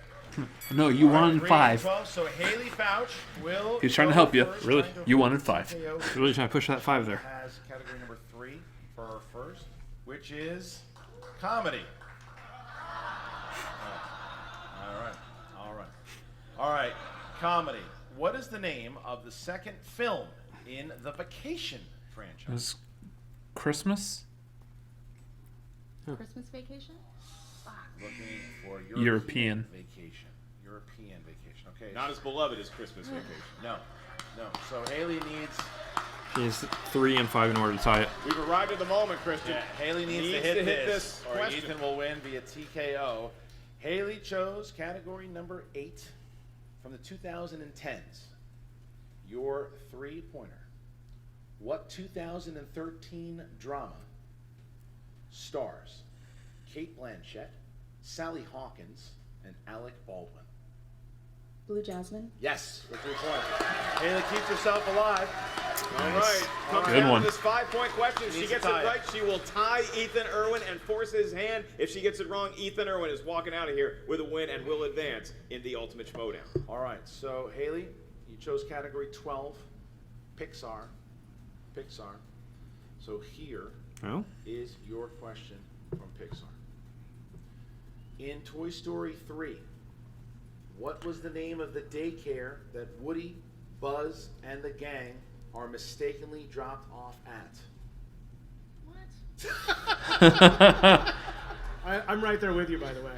No, you All right, wanted 3, 8, and 5. 12. So Haley Fouch will. He was trying to go help you. first, Really? trying to You wanted 5. TKO. Really trying to push that 5 there. Has category number 3 for her first, which is comedy. All right. Comedy. What is the name of the second film in the Vacation It franchise? was Christmas? Christmas Vacation? Looking for European. vacation. European vacation. Okay. Not as beloved as Christmas Vacation. No. So Haley needs. She needs 3 and 5 in order to tie it. We've arrived at the moment, Christian. Haley needs to hit this, or Ethan will win via TKO. Haley chose category number 8 from the 2010s. Your 3-pointer. What 2013 drama stars Kate Blanchett, Sally Hawkins, and Alec Baldwin? Blue Jasmine? Yes, for 3 points. Haley keeps herself alive. All right. Comes Good down one. to this 5-point question. If she needs to gets it tie it. right, she will tie Ethan Irwin and force his hand. If she gets it wrong, Ethan Irwin is walking out of here with a win and will advance in the Ultimate Schmodown. All right, so Haley, you chose category 12, Pixar. So here Oh? is your question from Pixar. In Toy Story 3, what was the name of the daycare that Woody, Buzz, and the gang are mistakenly dropped off at? What? I'm right there with you, by the way.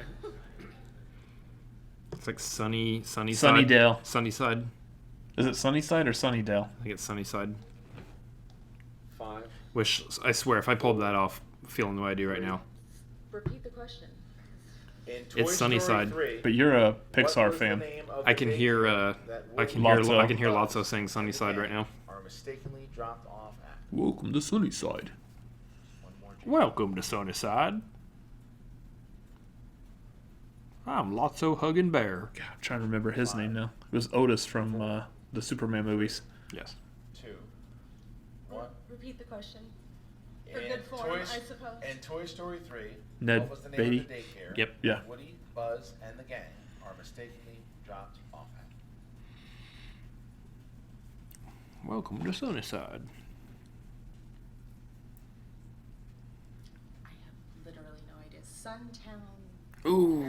It's like Sunnyside. Sunnydale. Sunnyside. Is it Sunnyside or Sunnydale? I think it's Sunnyside. 5. Which, I swear, if I pulled that off, feeling the way I do right now. Repeat the question. In Toy It's Story Sunnyside. 3, But you're a what Pixar was the fan. name of I the can hear, daycare that I can Woody, hear, Lotso. I can hear Lotso saying Sunnyside right now. are mistakenly dropped off at? Welcome to Sunnyside. One more. Welcome to Sunnyside. I'm Lotso Huggin' Bear. God, I'm trying to remember his name now. It was Otis from the Superman movies. Yes. 2. 1. Repeat the question. For In good form, Toy- I suppose. In Toy Story 3, Ned what was the name Beatty? of the daycare Yep. Yeah. Woody, Buzz, and the gang are mistakenly dropped off at? Welcome to Sunnyside. I have literally no idea. Suntown. Ooh.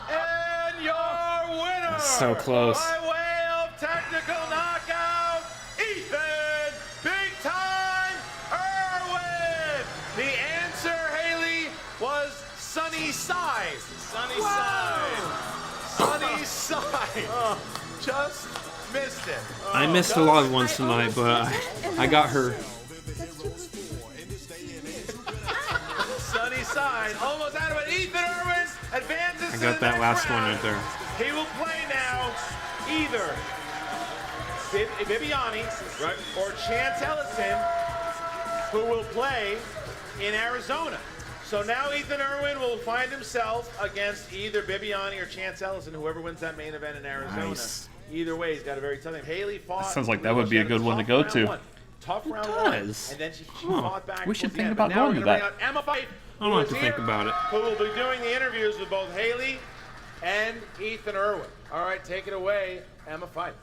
And your winner! That's so close. By way of technical knockout, Ethan Big Time Irwin! The answer, Haley, was Sunnyside. Sunnyside. Sunnyside. Just missed it. I missed a lot of ones tonight, but I got her. Sunnyside, almost out of it. Ethan Irwin advances I to got the that next last one round. right there. He will play now either Bibiani Right. or Chance Ellison, who will play in Arizona. So now Ethan Irwin will find himself against either Bibiani or Chance Ellison, whoever wins that main event in Arizona. Nice. Either way, he's got a very tough time. Haley fought. Sounds like that would be a good one to go to. Tough round It one. does. And then she Huh. fought back. We should towards the think end. about But now going we're to gonna that. bring out Emma Fife, I don't who have is to think here, about it. who will be doing the interviews with both Haley and Ethan Irwin. All right, take it away, Emma Fife.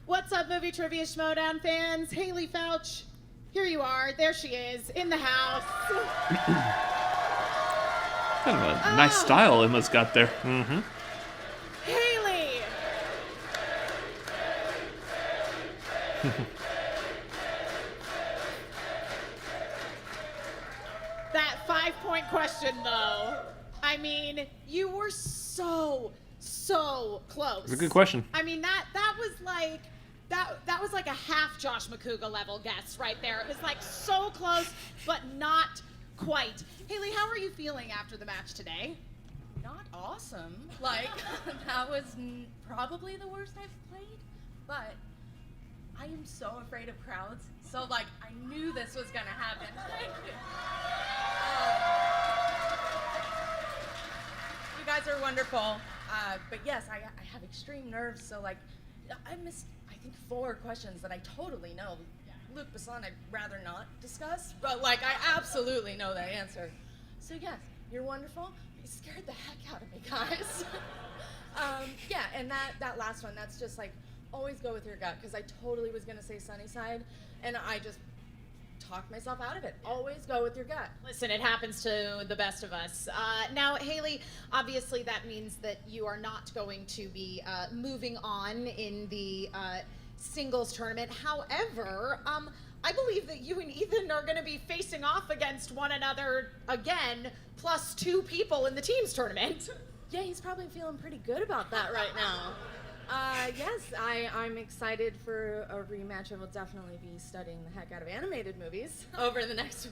What's up, Movie Trivia Schmodown fans? Haley Fouch, here you are. There she is, in the house. Kind of a nice style Emma's got there. Mm-hmm. Haley, That 5-point question, though. I mean, you were so close. It's a good question. I mean, that was like that was like a half Josh McCouga level guess right there. It was like so close, but not quite. Haley, how are you feeling after the match today? Not awesome. Like, that was probably the worst I've played, but I am so afraid of crowds. So, like, I knew this was gonna happen. You guys are wonderful. But yes, I have extreme nerves, so, like, I missed, I think, 4 questions that I totally know. Luc Besson, I'd rather not discuss, but, like, I absolutely know the answer. So, yes, you're wonderful. You scared the heck out of me, guys. Yeah, and that last one, that's just, like, always go with your gut, because I totally was going to say Sunnyside, and I just talked myself out of it. Always go with your gut. Listen, it happens to the best of us. Now, Haley, obviously that means that you are not going to be moving on in the singles tournament. However, I believe that you and Ethan are going to be facing off against one another again, plus 2 people in the teams tournament. Yeah, he's probably feeling pretty good about that right now. Yes, I'm excited for a rematch. I will definitely be studying the heck out of animated movies over the next,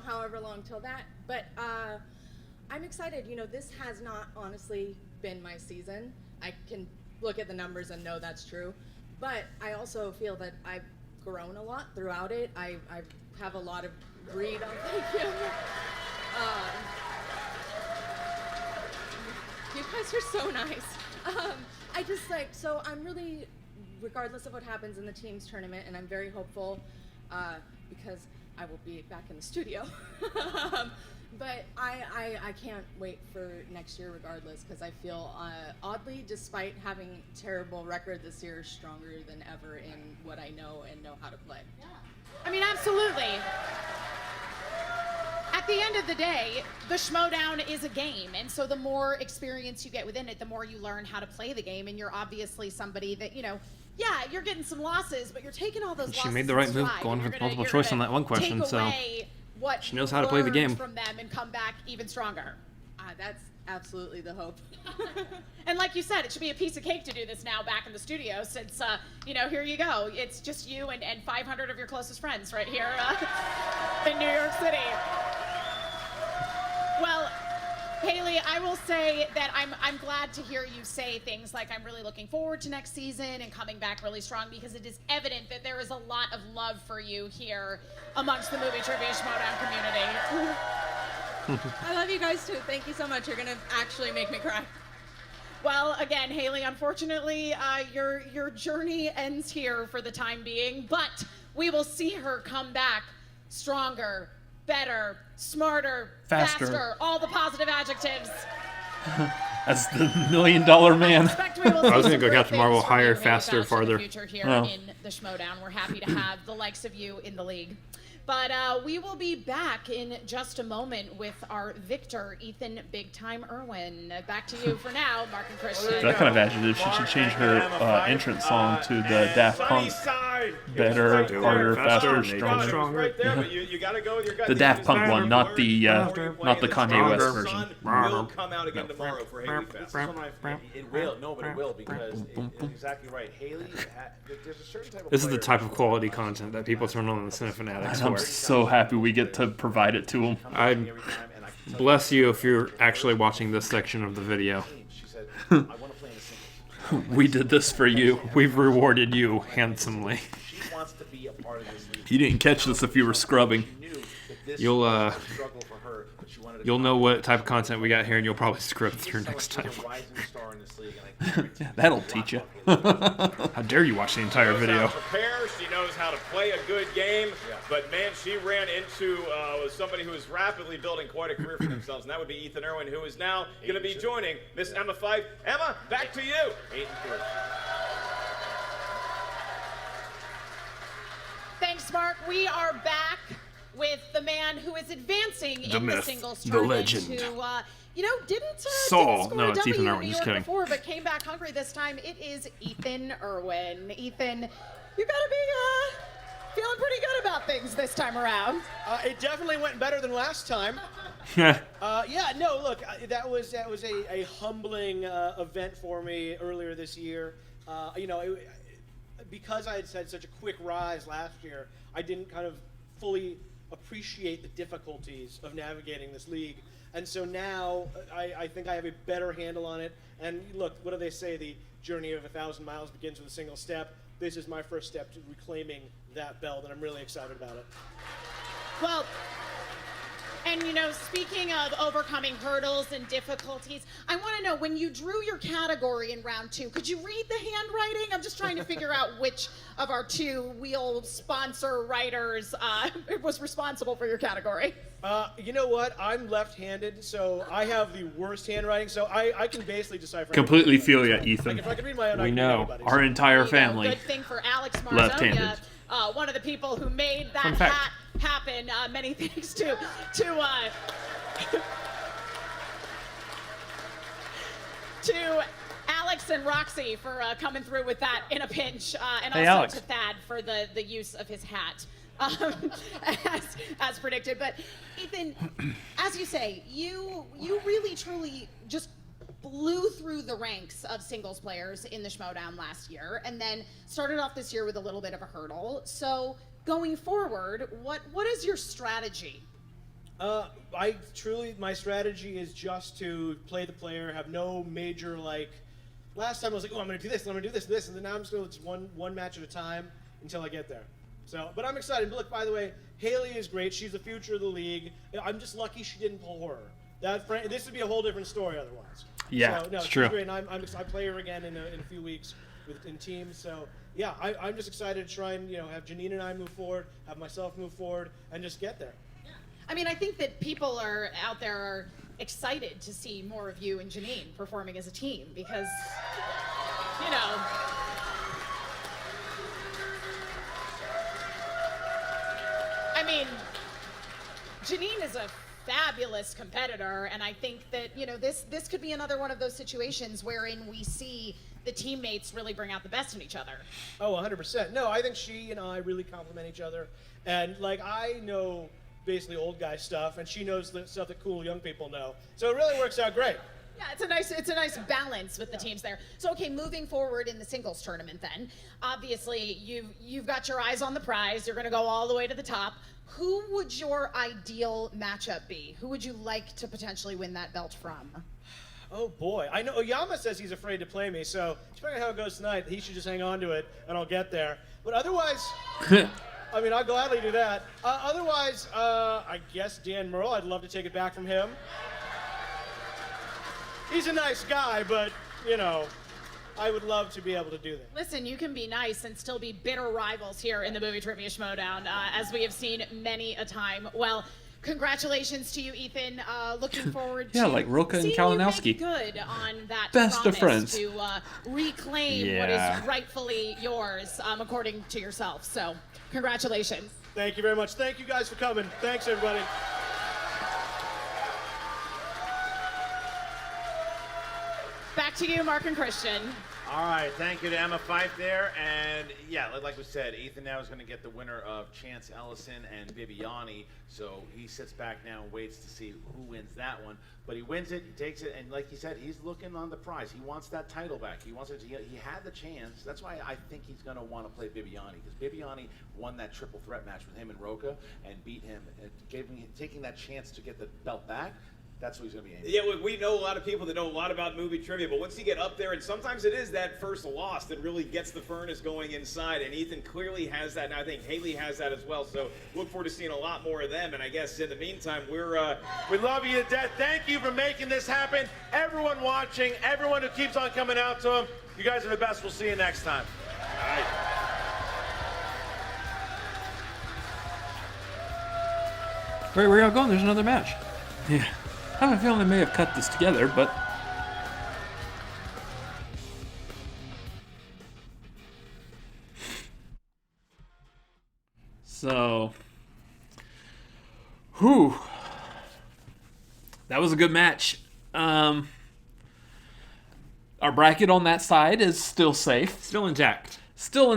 however long till that. But I'm excited. This has not honestly been my season. I can look at the numbers and know that's true. But I also feel that I've grown a lot throughout it. I have a lot of breed on thank you. You guys are so nice. I just so I'm really, regardless of what happens in the teams tournament, and I'm very hopeful because I will be back in the studio. But I can't wait for next year regardless, because I feel oddly, despite having a terrible record this year, stronger than ever in what I know and know how to play. Yeah. I mean, absolutely. At the end of the day, the Schmodown is a game, and so the more experience you get within it, the more you learn how to play the game, and you're obviously somebody that, yeah, you're getting some losses, but you're taking all those losses. She made the right move going with multiple choice on that one question, so she knows how to play the game. From them and come back even stronger. That's absolutely the hope. And like you said, it should be a piece of cake to do this now back in the studio, since, here you go. It's just you and 500 of your closest friends right here in New York City. Well, Haley, I will say that I'm glad to hear you say things like I'm really looking forward to next season and coming back really strong, because it is evident that there is a lot of love for you here amongst the Movie Trivia Schmodown community. I love you guys too. Thank you so much. You're gonna actually make me cry. Well, again, Haley, unfortunately, your journey ends here for the time being, but we will see her come back stronger, better, smarter, faster, all the positive adjectives. As the $1 million man. I was going to go Captain Marvel higher, faster, farther. Future here in the Schmodown. We're happy to have the likes of you in the league. But we will be back in just a moment with our victor, Ethan Big Time Irwin. Back to you for now, Mark and Christian. That kind of adjective, she should change her entrance song to the Daft Punk. Better, harder, faster, stronger. Right there, but you got to go with your gut. The Daft Punk one, not the Kanye West version. Will come out again tomorrow for Haley Fest. It will. No, but it will, because it's exactly right. Haley, there's a certain type of This is the type of quality content that people turn on the Cinefanatics for. I'm so happy we get to provide it to them. I bless you if you're actually watching this section of the video. We did this for you. We've rewarded you handsomely. She wants to be a part of this league. You didn't catch this if you were scrubbing. You'll know what type of content we got here, and you'll probably scrub through next time. Yeah, that'll teach you. How dare you watch the entire video? She knows how to play a good game, but man, she ran into somebody who is rapidly building quite a career for themselves, and that would be Ethan Irwin, who is now going to be joining Miss Emma Fyffe. Emma, back to you. 8-3. Thanks, Mark. We are back with the man who is advancing the in myth, the singles the tournament, legend. who didn't Saul. score No, a it's W Ethan in Irwin. New Just York kidding. before, but came back hungry this time. It is Ethan Irwin. Ethan, You gotta be feeling pretty good about things this time around. It definitely went better than last time. Yeah, no, look, that was a humbling event for me earlier this year. Because I had had such a quick rise last year, I didn't kind of fully appreciate the difficulties of navigating this league. And so now I think I have a better handle on it. And look, what do they say? The journey of 1,000 miles begins with a single step. This is my first step to reclaiming that belt, and I'm really excited about it. Well, and speaking of overcoming hurdles and difficulties, I want to know, when you drew your category in round 2, could you read the handwriting? I'm just trying to figure out which of our 2-wheel sponsor writers was responsible for your category. You know what? I'm left-handed, so I have the worst handwriting, so I can basically decipher. Completely feel you, Ethan. If I could read my own, I We can know. read anybody. Our entire family. Good thing for Alex Left-handed. Marzonia, one of the people who made that Fun fact. hat happen. Many thanks to Alex and Roxy for coming through with that in a pinch, and Hey, also Alex. to Thad for the use of his hat. As predicted. But Ethan, as you say, you really truly just blew through the ranks of singles players in the Schmodown last year, and then started off this year with a little bit of a hurdle. So going forward, what is your strategy? My strategy is just to play the player, have no major, last time I was like, oh, I'm going to do this, and I'm going to do this, and then now I'm just going to one match at a time until I get there. So, but I'm excited. But look, by the way, Haley is great. She's the future of the league. I'm just lucky she didn't pull her. This would be a whole different story otherwise. Yeah, so, no, it's she's true. great. And I play her again in a few weeks in teams. So, yeah, I'm just excited to try and have Janine and I move forward, have myself move forward, and just get there. I mean, I think that people out there are excited to see more of you and Janine performing as a team because, I mean, Janine is a fabulous competitor, and I think that, this could be another one of those situations wherein we see the teammates really bring out the best in each other. Oh, 100%. No, I think she and I really complement each other. And, I know basically old guy stuff, and she knows the stuff that cool young people know. So it really works out great. Yeah, it's a nice balance with the teams there. So, okay, moving forward in the singles tournament then, obviously you've got your eyes on the prize. You're going to go all the way to the top. Who would your ideal matchup be? Who would you like to potentially win that belt from? Oh boy, I know Oyama says he's afraid to play me, so depending on how it goes tonight, he should just hang on to it, and I'll get there. But otherwise, I mean, I'll gladly do that. Otherwise, I guess Dan Murrell, I'd love to take it back from him. He's a nice guy, but, I would love to be able to do that. Listen, you can be nice and still be bitter rivals here in the Movie Trivia Schmodown, as we have seen many a time. Well, congratulations to you, Ethan. Looking forward to like Roka and seeing Kalinowski. you make good on that Best of promise friends. to reclaim what Yeah. is rightfully yours, according to yourself. So, congratulations. Thank you very much. Thank you guys for coming. Thanks, everybody. Back to you, Mark and Christian. All right, thank you to Emma Fife there. And yeah, like we said, Ethan now is going to get the winner of Chance Ellison and Bibiani. So he sits back now and waits to see who wins that one. But he wins it, he takes it, and like he said, he's looking on the prize. He wants that title back. He wants it. He had the chance. That's why I think he's going to want to play Bibiani, because Bibiani won that triple threat match with him and Roka and beat him, and taking that chance to get the belt back. That's what he's going to be aiming. Yeah, we know a lot of people that know a lot about movie trivia, but once you get up there, and sometimes it is that first loss that really gets the furnace going inside, and Ethan clearly has that, and I think Haley has that as well, so look forward to seeing a lot more of them, and I guess in the meantime, We love you to death. Thank you for making this happen. Everyone watching, everyone who keeps on coming out to him, you guys are the best. We'll see you next time. All right. Wait, where y'all going? There's another match. Yeah. I have a feeling they may have cut this together, but... So... Whew. That was a good match. Our bracket on that side is still safe. Still intact. still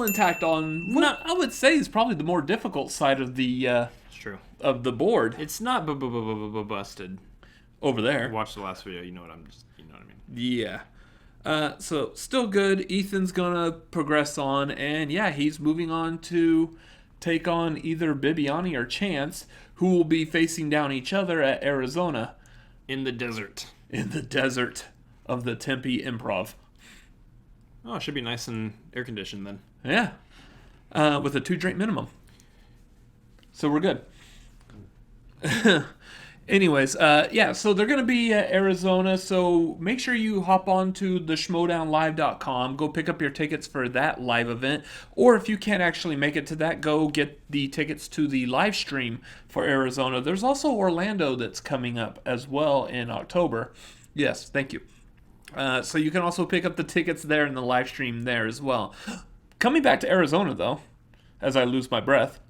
intact on what I would say is probably the more difficult side of the It's true. of the board It's not busted. over there. Watch the last video. You know what I mean. Yeah. So still good. Ethan's gonna progress on, and yeah, he's moving on to take on either Bibiani or Chance, who will be facing down each other at Arizona In the desert. in the desert of the Tempe Improv. Oh, it should be nice and air conditioned then. Yeah. With a 2-drink minimum. So we're good. Anyways, yeah, so they're going to be at Arizona, so make sure you hop on to the schmodownlive.com, go pick up your tickets for that live event, or if you can't actually make it to that, go get the tickets to the live stream for Arizona. There's also Orlando that's coming up as well in October. Yes, thank you. So you can also pick up the tickets there in the live stream there as well. Coming back to Arizona, though, as I lose my breath,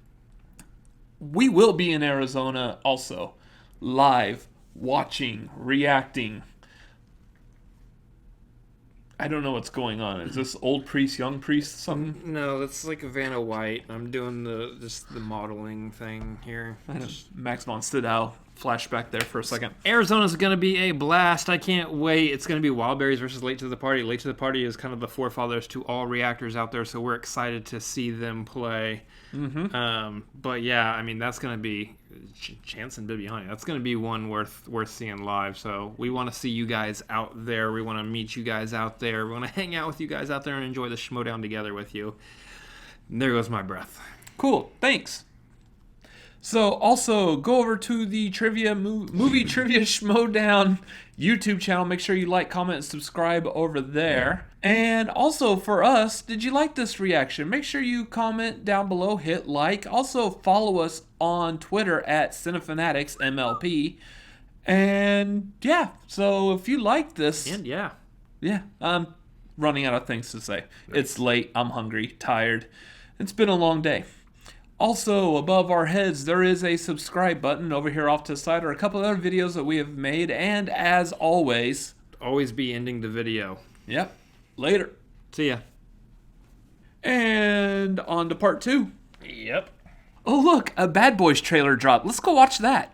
we will be in Arizona also, live, watching, reacting. I don't know what's going on. Is this old priest, young priest, something? No, that's like Vanna White. I'm doing the modeling thing here. Max von Sydow flashback there for a second. Arizona's going to be a blast. I can't wait. It's going to be Wildberries versus Late to the Party. Late to the Party is kind of the forefathers to all reactors out there, so we're excited to see them play. Mm-hmm. But yeah, I mean, that's going to be Chance and Bibiani. That's going to be one worth seeing live. So we want to see you guys out there. We want to meet you guys out there. We want to hang out with you guys out there and enjoy the Schmodown together with you. And there goes my breath. Cool. Thanks. So also go over to the movie Trivia Schmodown YouTube channel. Make sure you like, comment, and subscribe over there. And also for us, did you like this reaction? Make sure you comment down below, hit like. Also follow us on Twitter at CineFanaticsMLP. And yeah, so if you like this, And yeah, I'm running out of things to say. It's late. I'm hungry, tired. It's been a long day. Also, above our heads, there is a subscribe button. Over here off to the side are a couple other videos that we have made. And as always, always be ending the video. Yep. Later. See ya. And on to part 2. Yep. Oh, look, a Bad Boys trailer dropped. Let's go watch that.